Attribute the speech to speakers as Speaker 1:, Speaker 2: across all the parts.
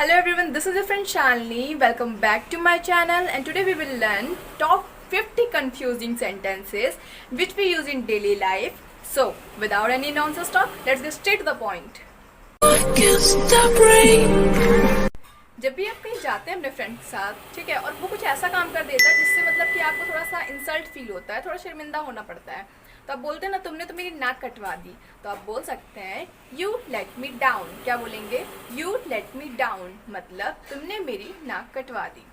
Speaker 1: Hello everyone, this is your friend Shalini. Welcome back to my channel and today we will learn top 50 confusing sentences which we use in daily life. So, without any nonsense talk, let's get straight to the point. जब भी आप कहीं जाते हैं अपने friend के साथ, ठीक है, और वो कुछ ऐसा काम कर देता है जिससे मतलब कि आपको थोड़ा सा इंसल्ट फील होता है, थोड़ा शर्मिंदा होना पड़ता है, तो आप बोलते हैं ना तुमने तो मेरी नाक कटवा दी, तो आप बोल सकते हैं यू लेट मी डाउन। क्या बोलेंगे? यू लेट मी डाउन मतलब तुमने मेरी नाक कटवा दी।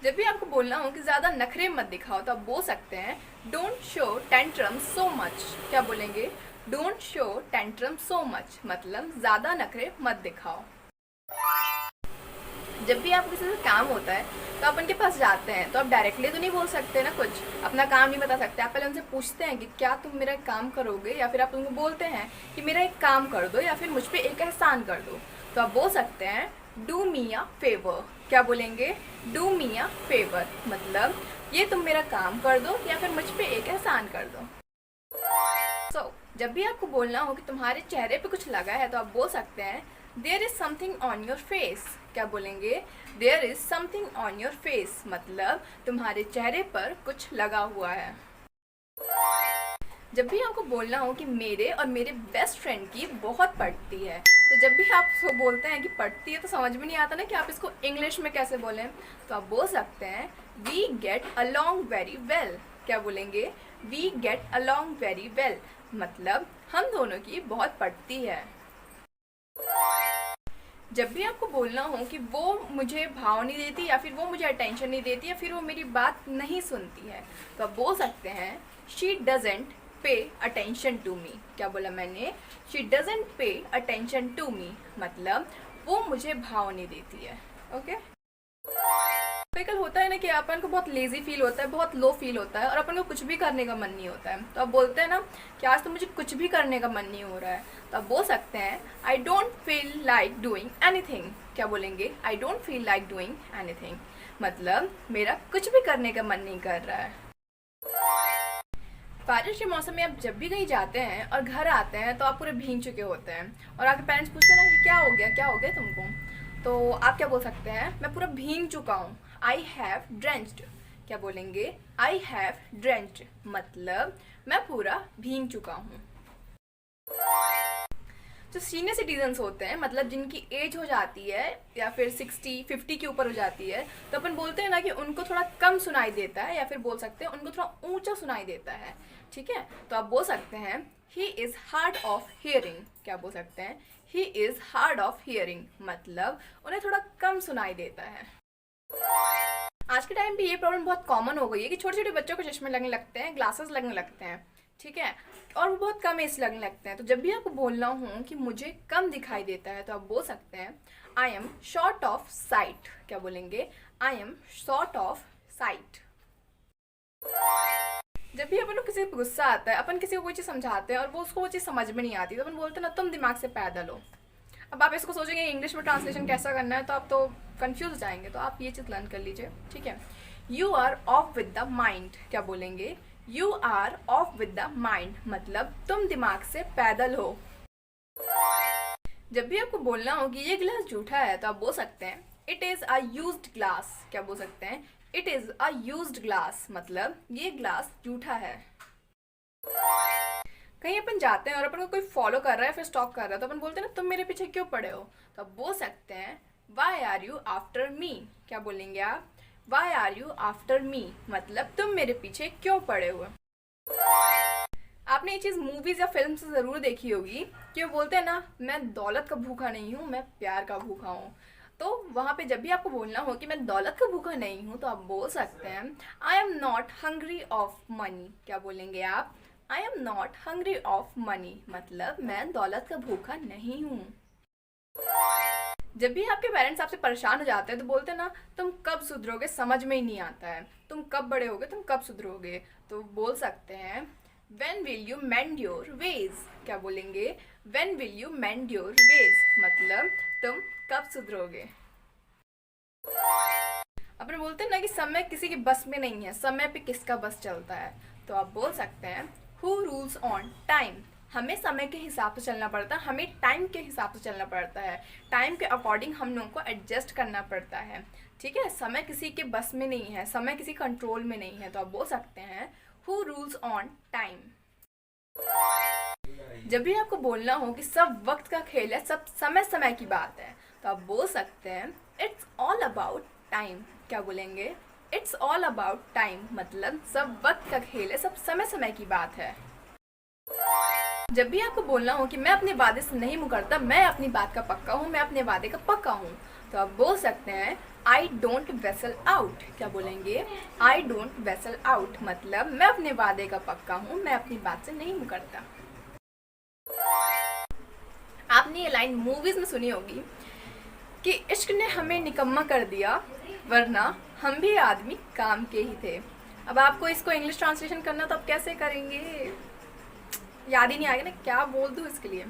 Speaker 1: जब भी आपको बोलना हो कि ज़्यादा नखरे मत दिखाओ, तो आप बोल सकते हैं don't show tantrum so much. क्या बोलेंगे? Don't show tantrum so much मतलब ज़्यादा नखरे मत दिखाओ। जब भी आपको किसी से काम होता है तो आप उनके पास जाते हैं, तो आप डायरेक्टली तो नहीं बोल सकते ना, कुछ अपना काम नहीं बता सकते। आप पहले उनसे पूछते हैं कि क्या तुम मेरा काम करोगे, या फिर आप उनको बोलते हैं कि मेरा एक काम कर दो या फिर मुझ पे एक एहसान कर दो, तो आप बोल सकते हैं डू मी अ फेवर। क्या बोलेंगे? डू मी अ फेवर मतलब ये तुम मेरा काम कर दो या फिर मुझ पे एक एहसान कर दो। जब भी आपको बोलना हो कि तुम्हारे चेहरे पे कुछ लगा है, तो आप बोल सकते हैं there is something on your face. क्या बोलेंगे? There is something on your face मतलब तुम्हारे चेहरे पर कुछ लगा हुआ है। जब भी आपको बोलना हो कि मेरे और मेरे बेस्ट फ्रेंड की बहुत पटती है, तो जब भी आप उसको बोलते हैं कि पटती है, तो समझ में नहीं आता ना कि आप इसको इंग्लिश में कैसे बोलें, तो आप बोल सकते हैं we get along very well. क्या बोलेंगे? We get along very well मतलब हम दोनों की बहुत पटती है। जब भी आपको बोलना हो कि वो मुझे भाव नहीं देती या फिर वो मुझे अटेंशन नहीं देती या फिर वो मेरी बात नहीं सुनती है, तो आप बोल सकते हैं she doesn't pay attention to me. क्या बोला मैंने? She doesn't pay attention to me मतलब वो मुझे भाव नहीं देती है। ओके, कल होता है ना कि अपन को बहुत लेजी फील होता है, बहुत लो फील होता है और अपन को कुछ भी करने का मन नहीं होता है, तो आप बोलते हैं ना कि आज तो मुझे कुछ भी करने का मन नहीं हो रहा है, तो आप बोल सकते हैं I don't feel like doing anything. क्या बोलेंगे? I don't feel like doing anything मतलब मेरा कुछ भी करने का मन नहीं कर रहा है। बारिश के मौसम में आप जब भी कहीं जाते हैं और घर आते हैं तो आप पूरे भीग चुके होते हैं और आपके पेरेंट्स पूछते हैं ना कि क्या हो गया तुमको, तो आप क्या बोल सकते हैं? मैं पूरा भीग चुका हूँ। I have drenched. क्या बोलेंगे? आई हैव ड्रेंच्ड मतलब मैं पूरा भीग चुका हूँ। जो सीनियर सिटीजन्स होते हैं मतलब जिनकी एज हो जाती है या फिर 60-50 के ऊपर हो जाती है, तो अपन बोलते हैं ना कि उनको थोड़ा कम सुनाई देता है या फिर बोल सकते हैं उनको थोड़ा ऊंचा सुनाई देता है। ठीक है, तो आप बोल सकते हैं he is hard of hearing. क्या बोल सकते हैं? He is hard of hearing मतलब उन्हें थोड़ा कम सुनाई देता है। आज के टाइम पे ये प्रॉब्लम बहुत कॉमन हो गई है कि छोटे छोटे बच्चों को चश्मे लगने लगते हैं, ग्लासेस लगने लगते हैं, ठीक है, और वो बहुत कम एज लगने लगते हैं। तो जब भी आपको बोलना हो कि मुझे कम दिखाई देता है, तो आप बोल सकते हैं I am short of site. क्या बोलेंगे? I am short of site. जब भी अपन को किसी पर गुस्सा आता है, अपन किसी को कोई चीज़ समझाते हैं और वो उसको वो चीज़ समझ में नहीं आती, तो अपन बोलते हैं ना तुम दिमाग से पैदल हो। अब आप इसको सोचेंगे इंग्लिश में ट्रांसलेशन कैसा करना है, तो आप तो कंफ्यूज हो जाएंगे, तो आप ये चीज़ लर्न कर लीजिए। ठीक है, you are off with the mind. क्या बोलेंगे? You are off with the mind मतलब तुम दिमाग से पैदल हो। जब भी आपको बोलना हो कि ये गिलास जूठा है, तो आप बोल सकते हैं it is a used glass. क्या बोल सकते हैं? It is a used glass मतलब ये ग्लास जूठा है। कहीं अपन जाते हैं और अपन को कोई फॉलो कर रहा है फिर स्टॉक कर रहा है, तो अपन बोलते हैं ना तुम मेरे पीछे क्यों पड़े हो, तो आप बोल सकते हैं why are you after me. क्या बोलेंगे आप? Why are you after me मतलब तुम मेरे पीछे क्यों पड़े हुए। आपने ये चीज़ मूवीज़ या फिल्म से ज़रूर देखी होगी कि वो बोलते हैं ना मैं दौलत का भूखा नहीं हूँ, मैं प्यार का भूखा हूँ। तो वहाँ पे जब भी आपको बोलना हो कि मैं दौलत का भूखा नहीं हूँ, तो आप बोल सकते हैं I am not hungry of money. क्या बोलेंगे आप? I am not hungry of money मतलब मैं दौलत का भूखा नहीं हूँ। जब भी आपके पेरेंट्स आपसे परेशान हो जाते हैं, तो बोलते हैं ना तुम कब सुधरोगे, समझ में ही नहीं आता है, तुम कब बड़े होगे, तुम कब सुधरोगे, तो बोल सकते हैं When will you mend your ways। क्या बोलेंगे? When will you mend your ways मतलब तुम कब सुधरोगे। अपन बोलते हैं ना कि समय किसी की बस में नहीं है, समय पे किसका बस चलता है, तो आप बोल सकते हैं Who rules on time। हमें समय के हिसाब से चलना पड़ता है, हमें टाइम के हिसाब से चलना पड़ता है, टाइम के अकॉर्डिंग हम लोगों को एडजस्ट करना पड़ता है। ठीक है, समय किसी के बस में नहीं है, समय किसी कंट्रोल में नहीं है। तो आप बोल सकते हैं हु रूल्स ऑन टाइम। जब भी आपको बोलना हो कि सब वक्त का खेल है, सब समय समय की बात है, तो आप बोल सकते हैं इट्स ऑल अबाउट टाइम। क्या बोलेंगे? इट्स ऑल अबाउट टाइम, मतलब सब वक्त का खेल है, सब समय समय की बात है। जब भी आपको बोलना हो कि मैं अपने वादे से नहीं मुकरता, मैं अपनी बात का पक्का हूँ, मैं अपने वादे का पक्का हूँ, तो आप बोल सकते हैं आई डोंट वेसल आउट। क्या बोलेंगे? आई डोंट वेसल आउट, मतलब मैं अपने वादे का पक्का हूँ, मैं अपनी बात से नहीं मुकरता। आपने ये लाइन मूवीज में सुनी होगी कि इश्क ने हमें निकम्मा कर दिया, वरना हम भी आदमी काम के ही थे। अब आपको इसको इंग्लिश ट्रांसलेशन करना, तो आप कैसे करेंगे? याद ही नहीं आएगा ना, क्या बोल दूँ इसके लिए।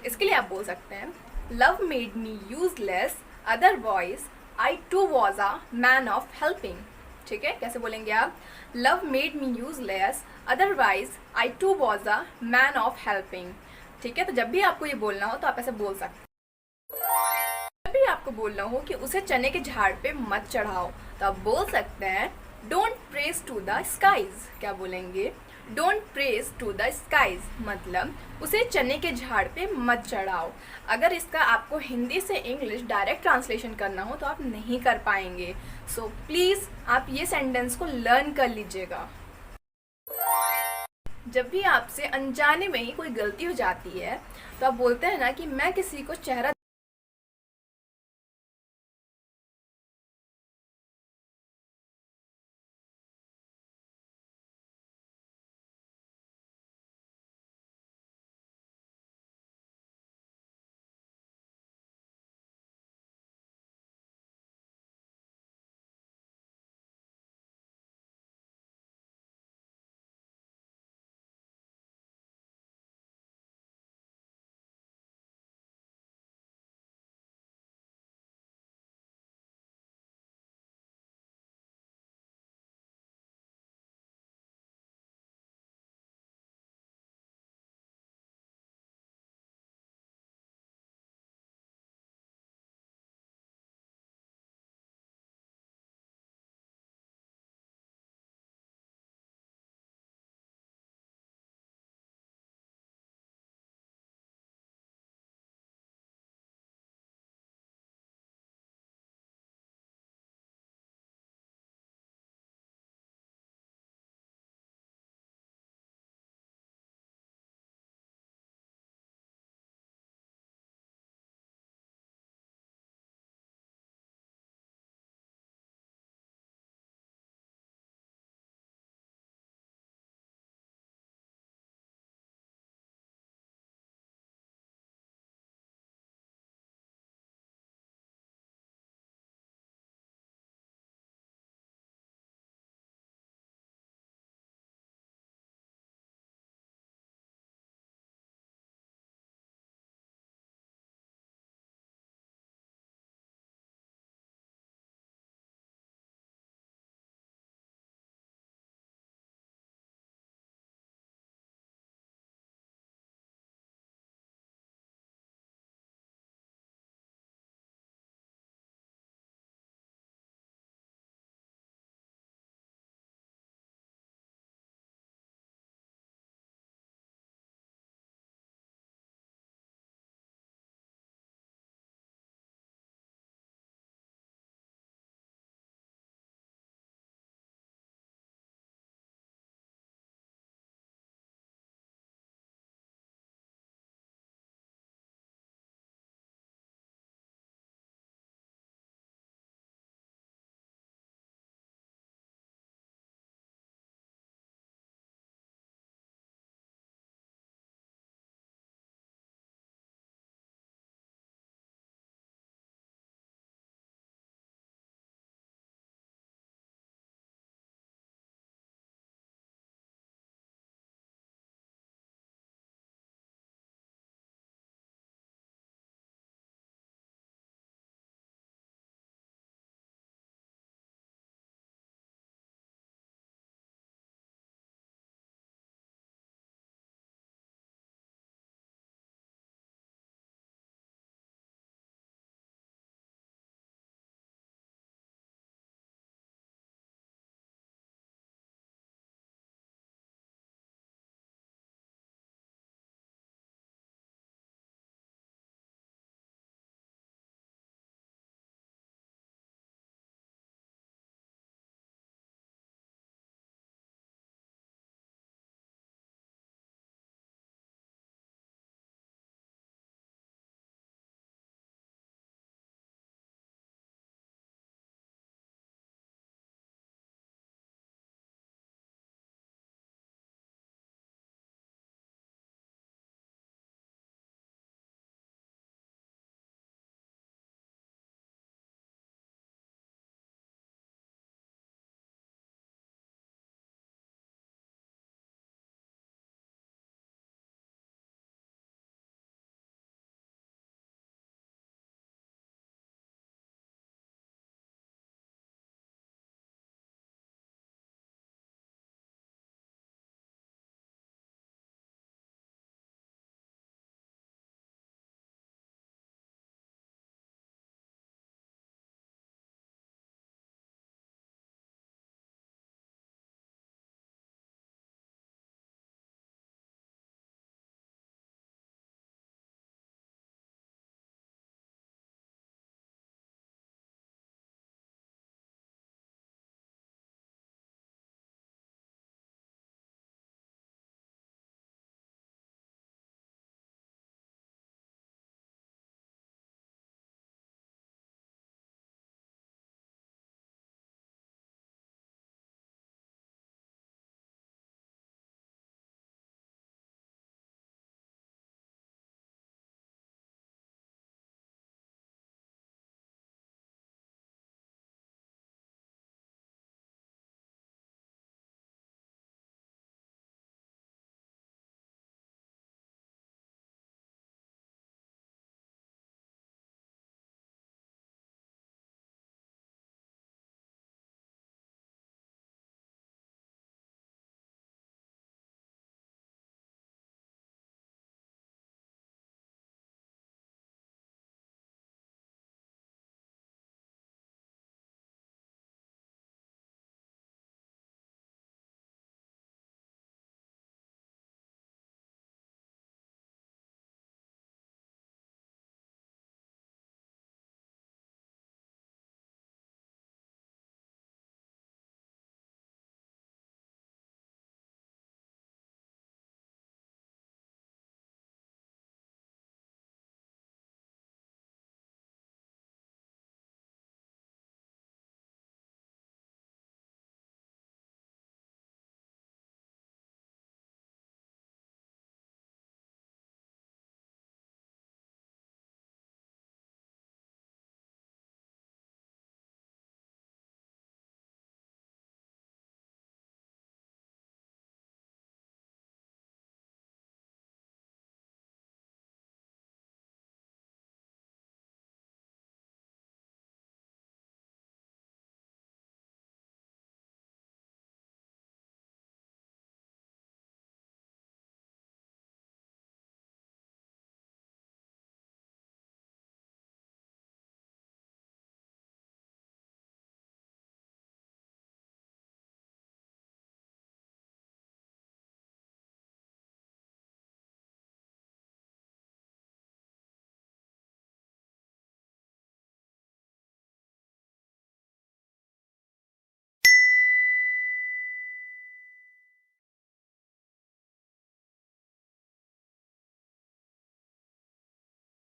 Speaker 1: इसके लिए आप बोल सकते हैं love made me useless, otherwise I too was a man of helping. ठीक है, कैसे बोलेंगे आप? Love made me useless, otherwise I too was a man of helping. ठीक है, तो जब भी आपको ये बोलना हो तो आप ऐसे बोल सकते हैं। जब भी आपको बोलना हो कि उसे चने के झाड़ पे मत चढ़ाओ, तो आप बोल सकते हैं don't praise to the skies. क्या बोलेंगे? Don't praise to the skies, मतलब उसे चने के झाड़ पे मत चढ़ाओ। अगर इसका आपको हिंदी से इंग्लिश डायरेक्ट ट्रांसलेशन करना हो तो आप नहीं कर पाएंगे। सो प्लीज़ आप ये सेंटेंस को लर्न कर लीजिएगा। जब भी आपसे अनजाने में ही कोई गलती हो जाती है, तो आप बोलते हैं ना कि मैं किसी को चेहरा